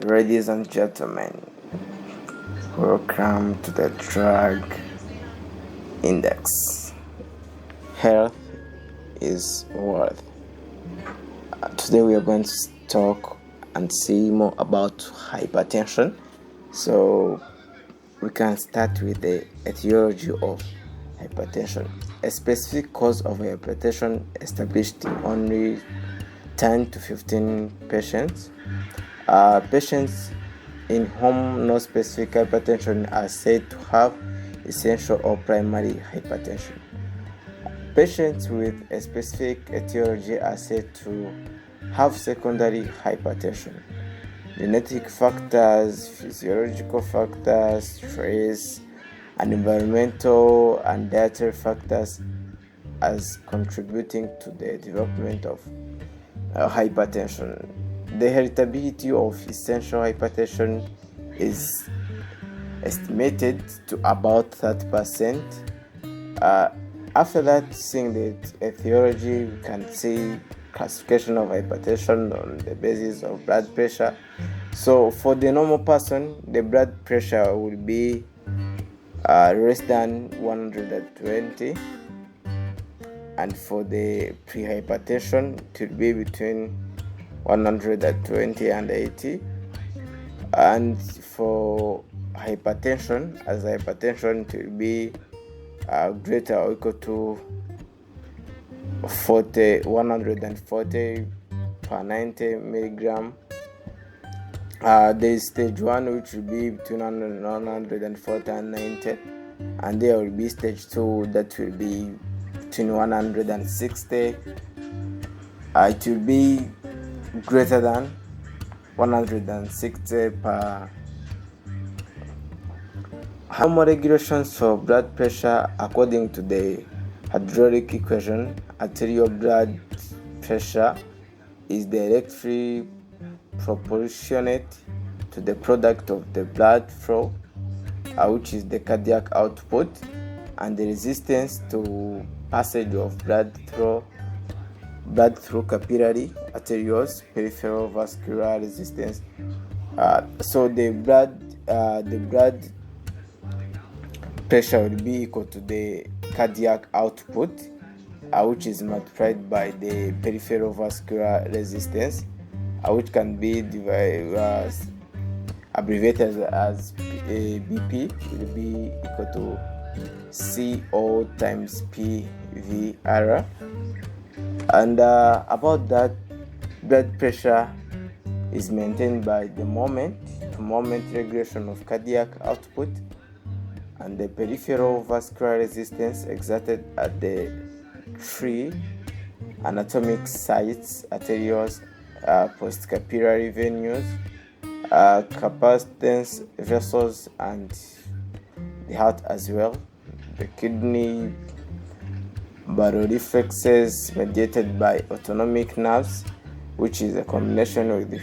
Ladies and gentlemen, welcome to the Drug Index. Health is wealth. Today we are going to talk and see more about hypertension. So we can start with the etiology of hypertension. A specific cause of hypertension established in only 10 to 15 patients. Patients in whom no specific hypertension are said to have essential or primary hypertension. Patients with a specific etiology are said to have secondary hypertension. Genetic factors, physiological factors, stress, and environmental and dietary factors as contributing to the development of hypertension. The heritability of essential hypertension is estimated to about 30%. After that, seeing the etiology, we can see classification of hypertension on the basis of blood pressure. So for the normal person, the blood pressure will be less than 120, and for the pre-hypertension it will be between 120 and 80, and for hypertension, as hypertension it will be greater or equal to 140 per 90 milligram. There is stage 1, which will be between 140 and 90, and there will be stage 2 that will be between 160. It will be greater than 160 per. Regulations for blood pressure according to the hydraulic equation. Arterial blood pressure is directly proportionate to the product of the blood flow, which is the cardiac output, and the resistance to passage of blood through capillary arterioles, peripheral vascular resistance. So the blood pressure will be equal to the cardiac output, which is multiplied by the peripheral vascular resistance, which can be abbreviated as BP, will be equal to CO times PVR. And about that, blood pressure is maintained by the moment-to-moment regulation of cardiac output and the peripheral vascular resistance exerted at the three anatomic sites: arterioles, postcapillary venues, capacitance vessels, and the heart as well. The kidney baroreflexes mediated by autonomic nerves, which is a combination with the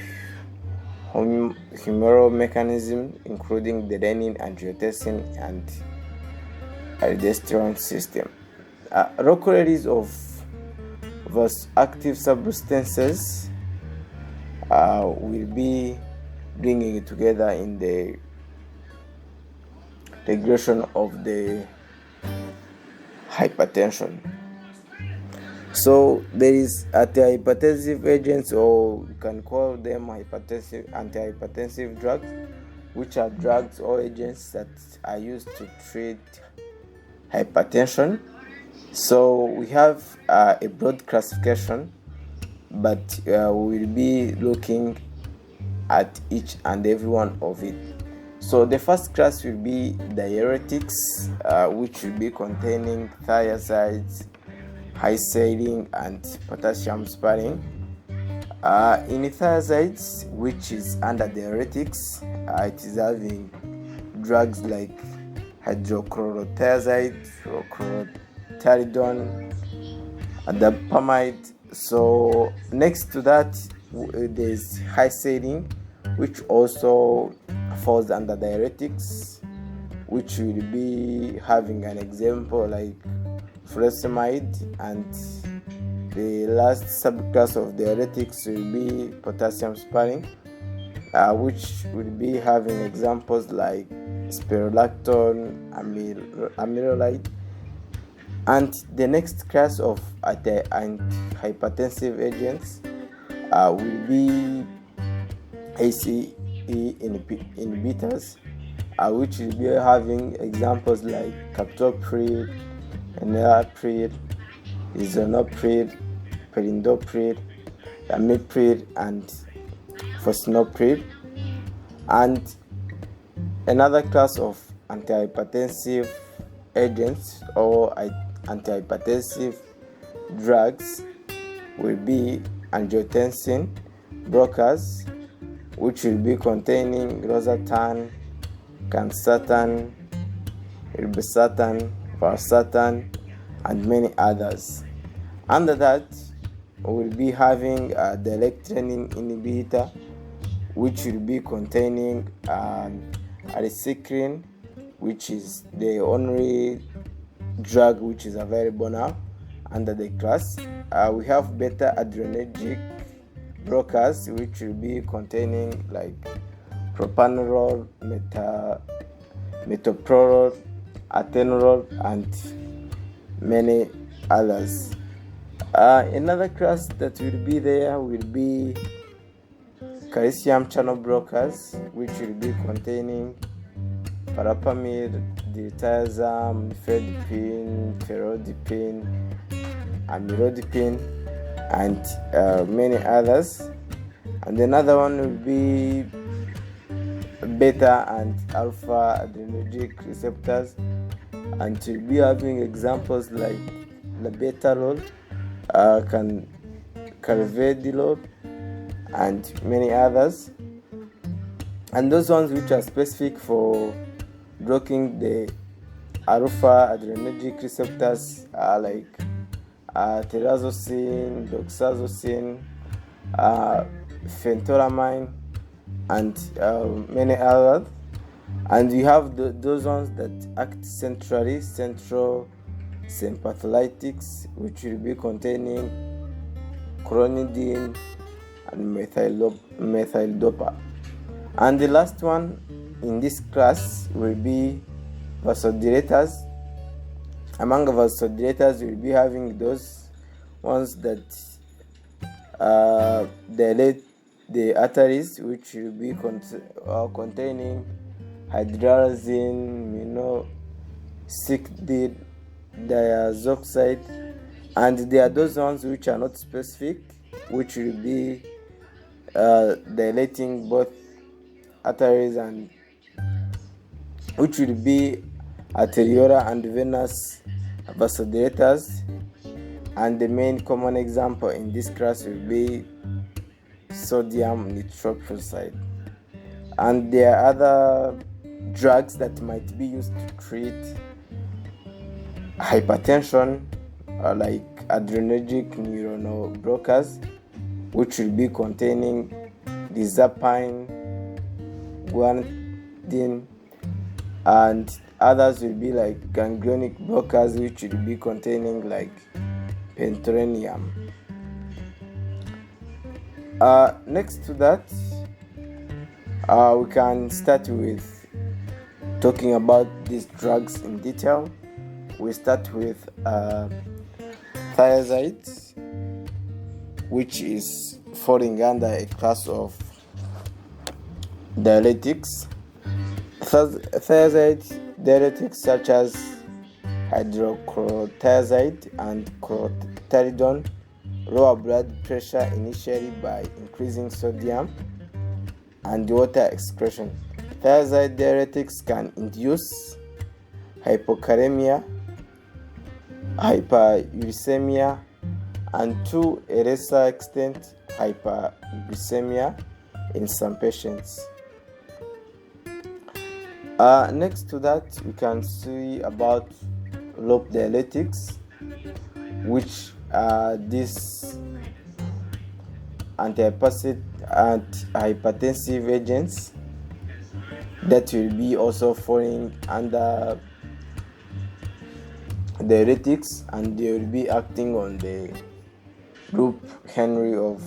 humoral mechanism, including the renin, angiotensin, and aldosterone system. Local release of active substances will be bringing it together in the regulation of the hypertension. So there is antihypertensive agents, or you can call them antihypertensive drugs, which are drugs or agents that are used to treat hypertension. So we have a broad classification, but we will be looking at each and every one of it. So the first class will be diuretics, which will be containing thiazides, high saline, and potassium sparing. In thiazides, which is under diuretics, it is having drugs like hydrochlorothiazide, chlorothalidone, adapamide. So next to that, there's high saline, which also falls under diuretics, which will be having an example like furosemide, and the last subclass of diuretics will be potassium sparing. which will be having examples like spironolactone, amylolide. And the next class of antihypertensive agents will be ACE inhibitors, which will be having examples like captopril, enalapril, lisinopril, perindopril, ramipril, and fosinopril. And another class of antihypertensive agents or antihypertensive drugs will be angiotensin blockers, which will be containing losartan, candesartan, irbesartan, valsartan, and many others. Under that, we'll be having the lectinin inhibitor, which will be containing ariciclin, which is the only drug which is available now under the class. We have beta adrenergic blockers, which will be containing like propanolol, metoprolol, atenolol, and many others. Another class that will be there will be calcium channel blockers, which will be containing parapamid, diltiazem, nifedipine, ferrodipine, amlodipine, and many others. And another one will be beta and alpha adrenergic receptors, and we'll be having examples like labetalol, carvedilol, and many others. And those ones which are specific for blocking the alpha adrenergic receptors are like terazosin, doxazosin, phentolamine, and many others. And we have those ones that act centrally, central sympatholytics, which will be containing clonidine and methyl-dopa. And the last one in this class will be vasodilators. Among vasodilators, we'll be having those ones that dilate the arteries, which will be containing hydralazine, minoxidil, diazoxide, and there are those ones which are not specific, which will be dilating both arteries, and which will be arteriolar and venous vasodilators. And the main common example in this class will be sodium nitroprusside. And there are other drugs that might be used to treat hypertension, like adrenergic neuronal blockers, which will be containing dizapine, guanidine, and others will be like ganglionic blockers, which will be containing like pentorenium. Next to that, we can start with talking about these drugs in detail. We start with thiazide, which is falling under a class of diuretics. Thiazide diuretics such as hydrochlorothiazide and chlorothalidone lower blood pressure initially by increasing sodium and water excretion. Thiazide diuretics can induce hypokalemia, hyperuricemia, and to a lesser extent hyperglycemia in some patients. Next to that, we can see about loop diuretics, which are these antihypertensive agents that will be also falling under diuretics, and they will be acting on the loop Henry of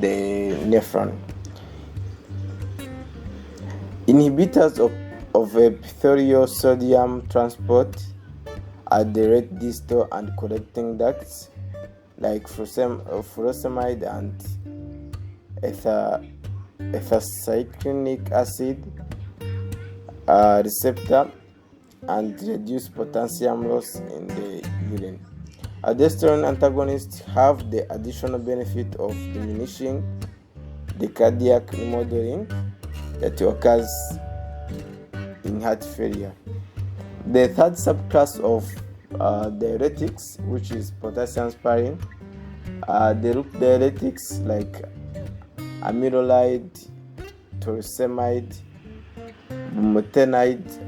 the nephron. Inhibitors of epithelial sodium transport at the red distal and collecting ducts, like furosemide and ethercyclinic acid receptor, and reduce potassium loss in the urine. Aldosterone antagonists have the additional benefit of diminishing the cardiac remodeling that occurs in heart failure. The third subclass of diuretics, which is potassium sparing, the loop diuretics like amylolide, torsemide, bumetanide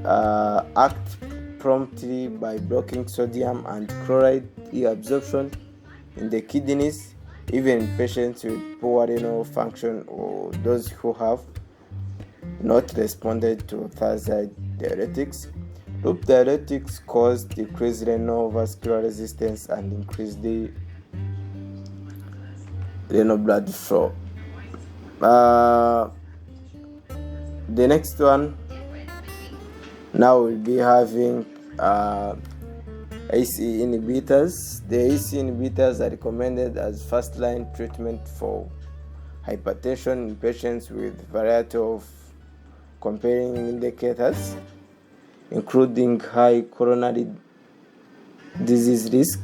act promptly by blocking sodium and chloride reabsorption in the kidneys, even in patients with poor renal function or those who have not responded to thiazide diuretics. Loop diuretics cause decreased renal vascular resistance and increase the renal blood flow. The next one, now we'll be having ACE inhibitors. The ACE inhibitors are recommended as first-line treatment for hypertension in patients with a variety of comparing indicators, including high coronary disease risk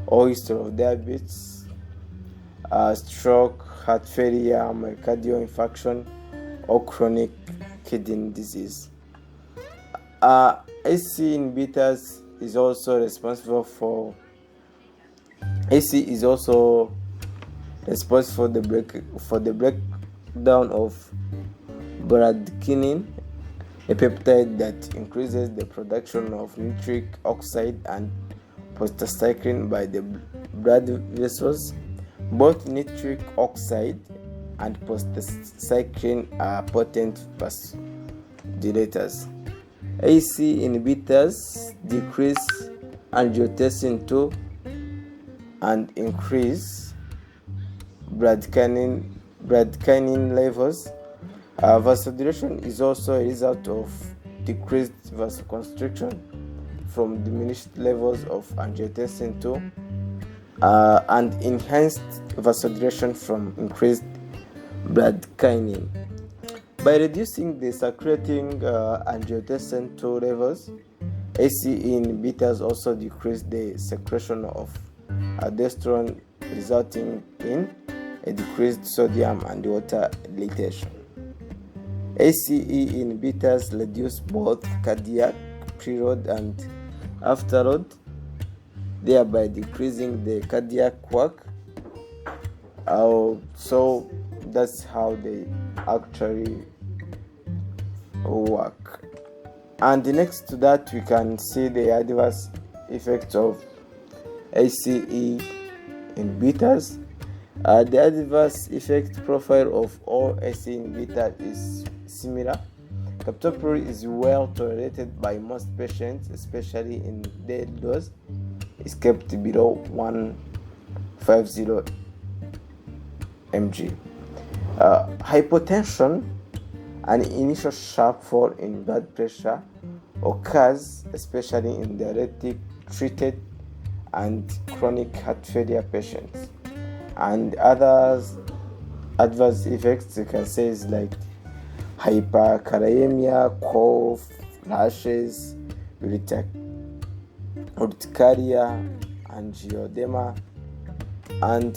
or history of diabetes, stroke, heart failure, myocardial infarction, or chronic kidney disease. ACE inhibitors is also responsible for the breakdown of bradykinin, a peptide that increases the production of nitric oxide and prostacyclin by the blood vessels. Both nitric oxide and prostacyclin are potent vasodilators. ACE inhibitors decrease angiotensin II and increase bradykinin levels. Vasodilation is also a result of decreased vasoconstriction from diminished levels of angiotensin II and enhanced vasodilation from increased bradykinin. By reducing the circulating angiotensin II levels, ACE inhibitors also decrease the secretion of aldosterone, resulting in a decreased sodium and water retention. ACE inhibitors reduce both cardiac preload and afterload, thereby decreasing the cardiac work. So that's how they actually work. And next to that, we can see the adverse effects of ACE inhibitors. The adverse effect profile of all ACE inhibitors is similar. Captopril is well tolerated by most patients, especially in daily dose. It's kept below 150 mg. Hypotension, an initial sharp fall in blood pressure, occurs especially in diuretic treated and chronic heart failure patients. And other adverse effects you can say is like hyperkalemia, cough, rashes, urticaria, angioedema, and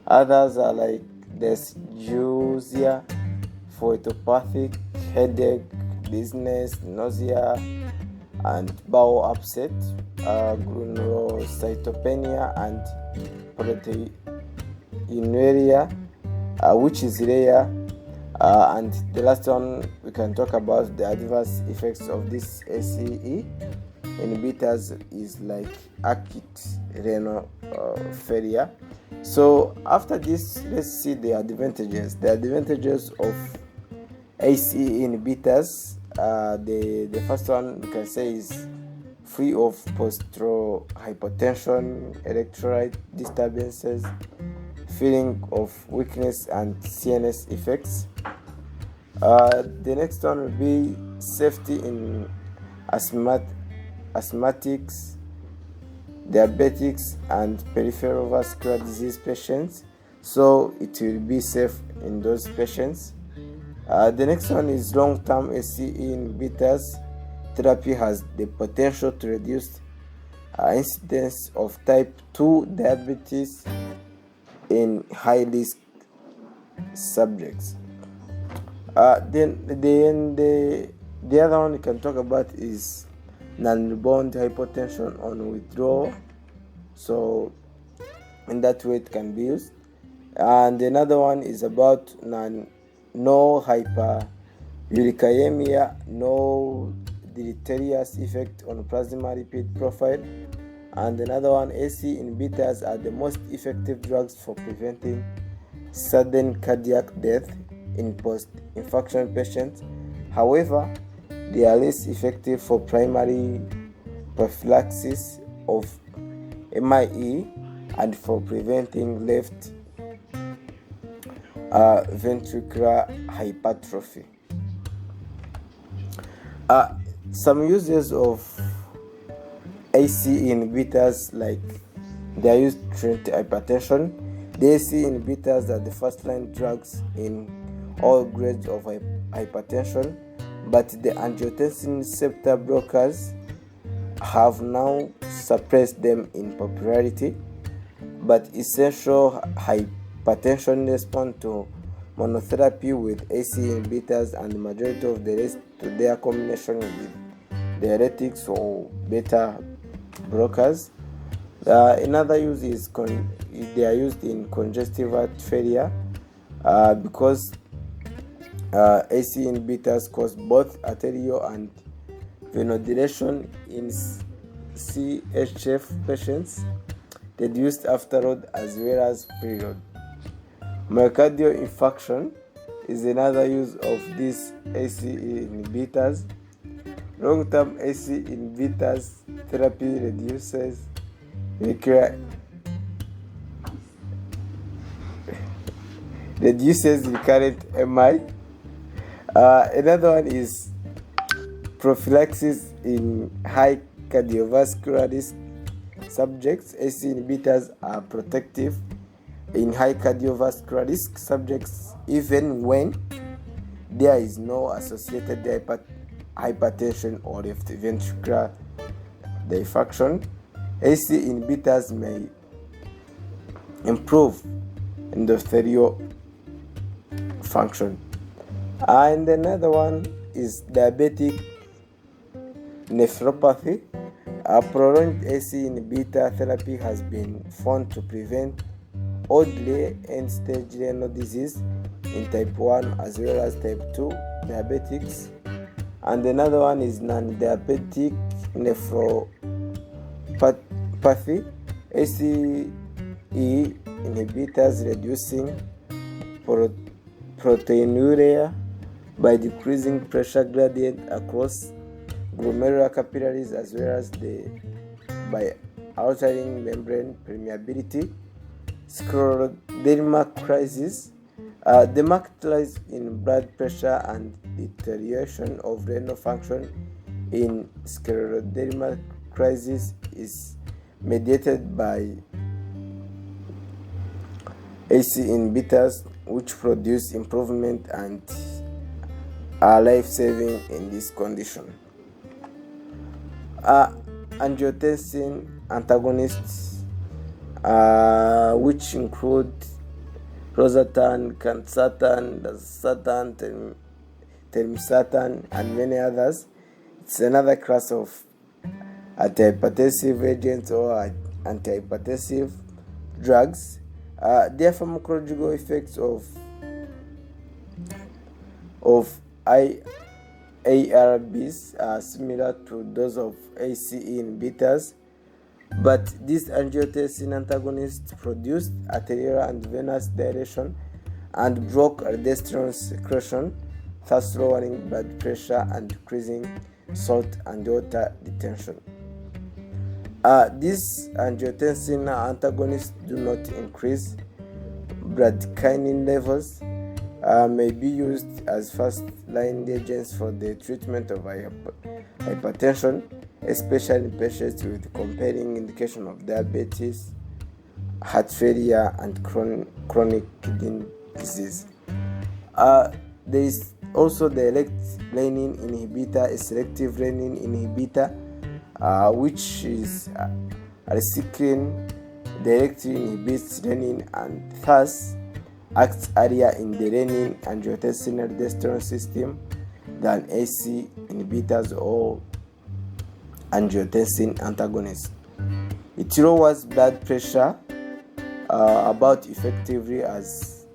others are like dysgeusia, photopathia, headache, dizziness, nausea, and bowel upset, glomerulocytopenia, and proteinuria, which is rare. And the last one we can talk about the adverse effects of this ACE inhibitors is like acute renal failure. So after this, let's see the advantages. The advantages of ACE inhibitors. The first one we can say is free of postural hypotension, electrolyte disturbances, feeling of weakness, and CNS effects. The next one will be safety in asthmatics, diabetics, and peripheral vascular disease patients. So it will be safe in those patients. The next one is long-term ACE inhibitors. Therapy has the potential to reduce incidence of type 2 diabetes in high-risk subjects. Then the other one we can talk about is non-bound hypertension on withdrawal. So in that way it can be used. And another one is about no hyperuricemia, no deleterious effect on plasma lipid profile. And another one, ACE inhibitors are the most effective drugs for preventing sudden cardiac death in post-infarction patients. However, they are less effective for primary prophylaxis of MIE and for preventing left ventricular hypertrophy. Some uses of ACE inhibitors, like they are used to treat hypertension. The ACE inhibitors are the first-line drugs in all grades of hypertension, but the angiotensin receptor blockers have now suppressed them in popularity. But essential hypertension respond to monotherapy with ACE inhibitors, and the majority of the rest to their combination with diuretics or beta blockers. Another use is they are used in congestive heart failure because ACE inhibitors cause both arterial and venodilation in CHF patients, reduced afterload as well as preload. Myocardial infarction is another use of these ACE inhibitors. Long-term ACE inhibitors therapy reduces recurrent MI. Another one is prophylaxis in high cardiovascular risk subjects. ACE inhibitors are protective in high cardiovascular risk subjects even when there is no associated hypertension or left ventricular dysfunction. ACE inhibitors may improve endothelial function. And another one is diabetic nephropathy. Prolonged ACE inhibitor therapy has been found to prevent early end-stage renal disease in type 1 as well as type 2 diabetics. And another one is non-diabetic nephropathy. ACE inhibitors reducing proteinuria by decreasing pressure gradient across glomerular capillaries as well as by altering membrane permeability. Scleroderma crisis, the marked rise in blood pressure and deterioration of renal function in scleroderma crisis is mediated by ACE inhibitors, which produce improvement and are life-saving in this condition. Angiotensin antagonists, which include losartan, candesartan, dasatartan, telmisartan, and many others. It's another class of antihypertensive agents or antihypertensive drugs. Their pharmacological effects of ARBs are similar to those of ACE inhibitors, but these angiotensin antagonists produce arterial and venous dilation and block aldosterone secretion, thus lowering blood pressure and decreasing salt and water retention. These angiotensin antagonists do not increase bradykinin levels. may be used as first-line agents for the treatment of hypertension, especially in patients with compelling indication of diabetes, heart failure, and chronic kidney disease. There is also the renin inhibitor, a selective renin inhibitor, which is recyclin, directly inhibits renin and thus acts earlier in the renin-angiotensin-aldosterone system than AC inhibitors or angiotensin antagonists. It lowers blood pressure about effectively as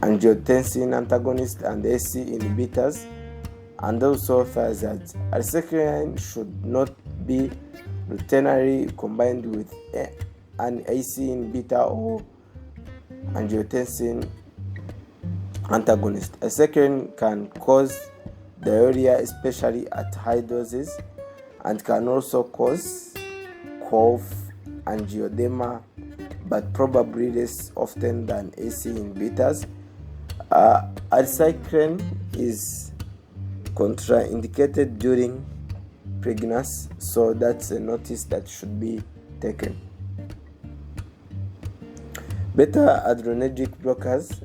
angiotensin antagonists and AC inhibitors, and also says that recyclin should not be routinely combined with an AC inhibitor or angiotensin antagonist. Recyclin can cause diarrhea, especially at high doses, and can also cause cough, angioedema, but probably less often than AC inhibitors. Recyclin is contraindicated during pregnancy, so that's a notice that should be taken. Beta-adrenergic blockers.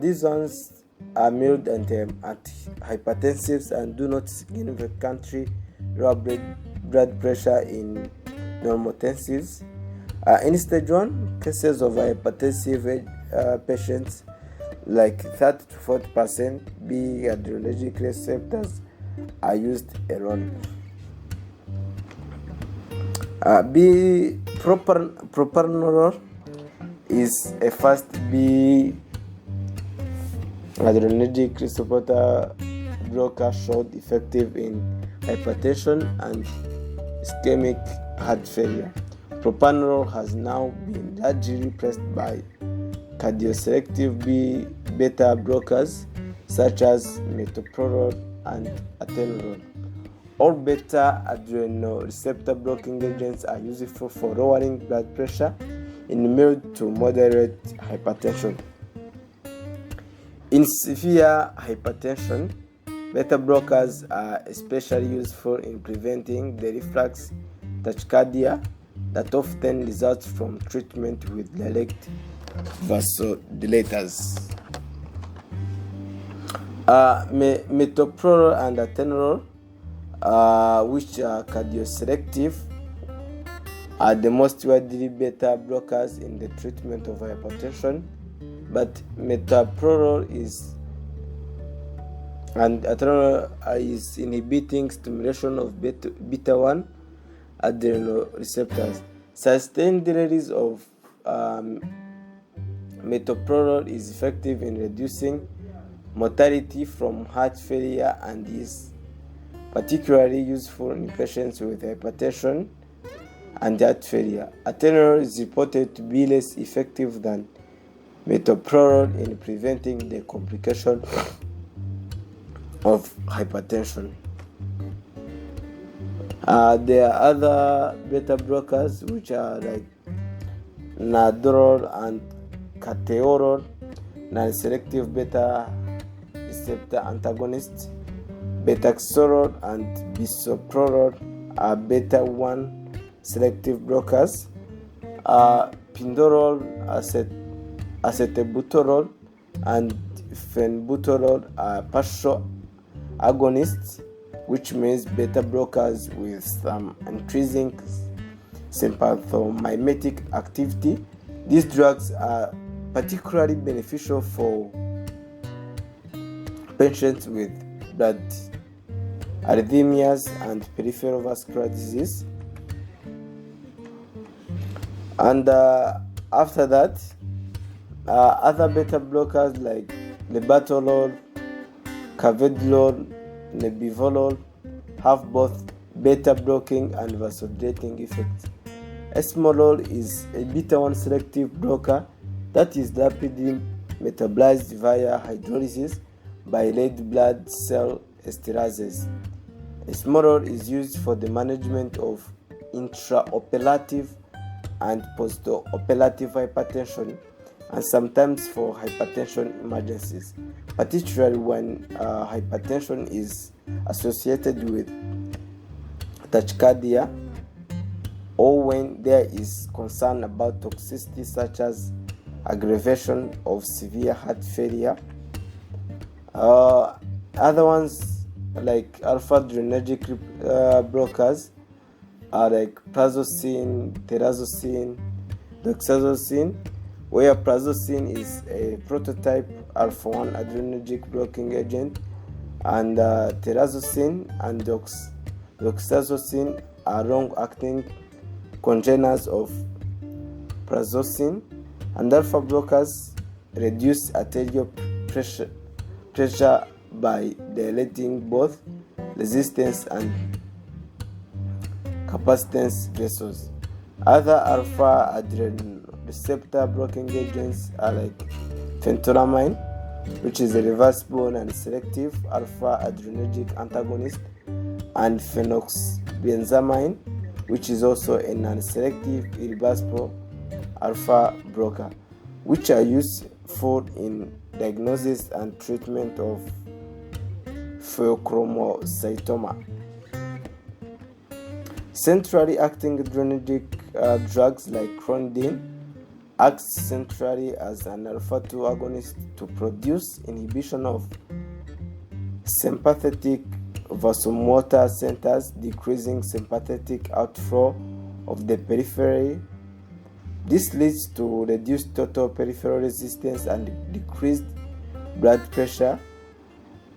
These ones are mild antihypertensives and do not significantly lower blood pressure in normotensives. In stage 1 cases of hypertensive patients, like 30 to 40% B adrenergic receptors are used alone. B propranolol is a fast B adrenergic receptor blocker showed effective in hypertension and ischemic heart failure. Propranolol has now been largely replaced by cardioselective beta blockers such as metoprolol and atenolol. All beta adrenoreceptor blocking agents are useful for lowering blood pressure in mild to moderate hypertension. In severe hypertension, beta blockers are especially useful in preventing the reflex tachycardia that often results from treatment with direct vasodilators. Metoprolol and atenolol, which are cardioselective, are the most widely beta blockers in the treatment of hypertension, but metoprolol and atenolol is inhibiting stimulation of beta-1 adrenoreceptors. Sustained release of metoprolol is effective in reducing mortality from heart failure and is particularly useful in patients with hypertension and heart failure. Atenolol is reported to be less effective than metoprolol in preventing the complication of hypertension. There are other beta blockers which are like nadolol and cateolol, non-selective beta receptor antagonists. Betaxolol and bisoprolol are beta-1 selective blockers. Pindorol, acetobutolol, and phenbuterol are partial agonists, which means beta blockers with some increasing sympathomimetic activity. These drugs are particularly beneficial for patients with blood arrhythmias and peripheral vascular disease. And after that, other beta blockers like labetalol, carvedilol, nebivolol have both beta blocking and vasodilating effects. Esmolol is a beta-1 selective blocker that is rapidly metabolized via hydrolysis by red blood cell esterases. Esmolol is used for the management of intraoperative and postoperative hypertension and sometimes for hypertension emergencies, particularly when hypertension is associated with tachycardia, or when there is concern about toxicity such as aggravation of severe heart failure. Other ones like alpha-adrenergic blockers are like prazosin, terazosin, doxazocin, where prazosin is a prototype alpha-1 adrenergic blocking agent, and terazosin and doxazocin are long-acting congeners of prazosin, and alpha blockers reduce arterial pressure by dilating both resistance and capacitance vessels. Other alpha adrenergic receptor blocking agents are like phentolamine, which is a reversible and selective alpha adrenergic antagonist, and phenoxybenzamine, which is also a non-selective irreversible alpha blocker, which are useful in diagnosis and treatment of pheochromocytoma. Centrally acting adrenergic drugs like clonidine acts centrally as an alpha-2 agonist to produce inhibition of sympathetic vasomotor centers, decreasing sympathetic outflow of the periphery. This leads to reduced total peripheral resistance and decreased blood pressure.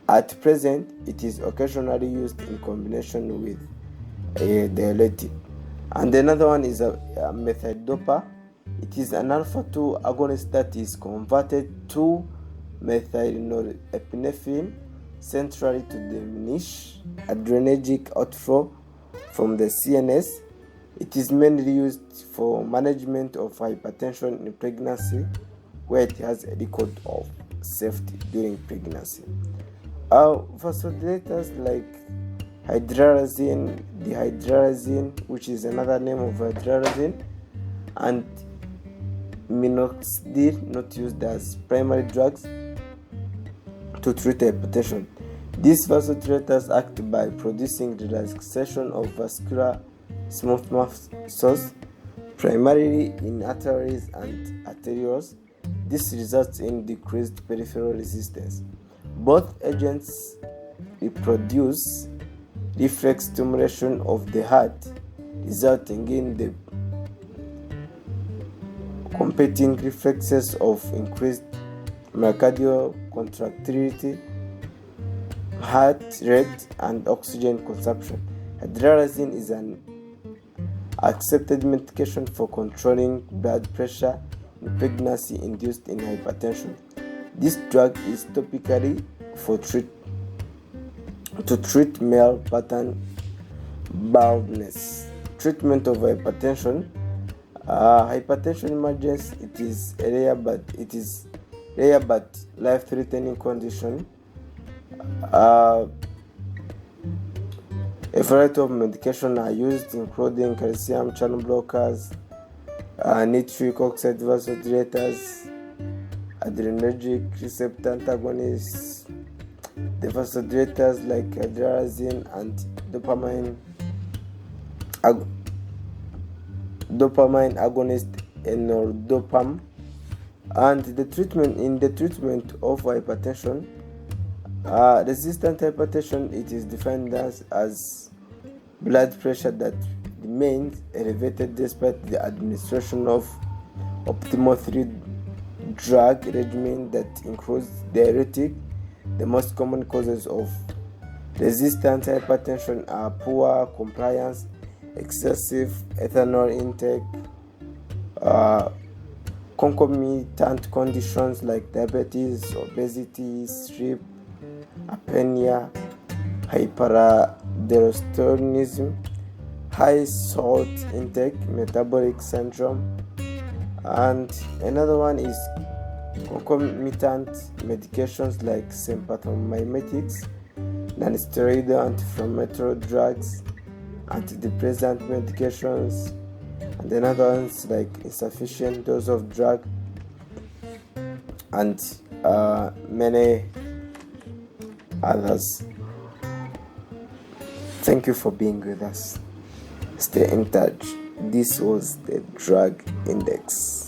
At present, it is occasionally used in combination with a diuretic. And another one is a methyl-dopa. It is an alpha-2 agonist that is converted to methylnorepinephrine centrally to diminish adrenergic outflow from the CNS. It is mainly used for management of hypertension in pregnancy, where it has a record of safety during pregnancy. Vasodilators like hydralazine, dehydralazine, which is another name of hydralazine, and minoxidil, not used as primary drugs to treat hypertension. These vasodilators act by producing relaxation of vascular smooth muscles, primarily in arteries and arterioles. This results in decreased peripheral resistance. Both agents reproduce reflex stimulation of the heart, resulting in the competing reflexes of increased myocardial contractility, heart rate, and oxygen consumption. Hydralazine is an accepted medication for controlling blood pressure in pregnancy induced in hypertension. This drug is topically to treat male pattern baldness. Treatment of hypertension. Hypertension emergency. It is rare but life-threatening condition. A variety of medications are used, including calcium channel blockers, nitric oxide vasodilators, adrenergic receptor antagonists, the vasodilators like hydralazine and dopamine agonist enordopam. And the treatment of hypertension, resistant hypertension, it is defined as blood pressure that remains elevated despite the administration of optimal 3-drug regimen that includes diuretic. The most common causes of resistant hypertension are poor compliance, excessive ethanol intake, concomitant conditions like diabetes, obesity, sleep apnea, hyperaldosteronism, high salt intake, metabolic syndrome. And another one is concomitant medications like sympathomimetics, non-steroidal anti-inflammatory drugs, antidepressant medications, and another ones like insufficient dose of drug and many others. Thank you for being with us. Stay in touch. This was the Drug Index.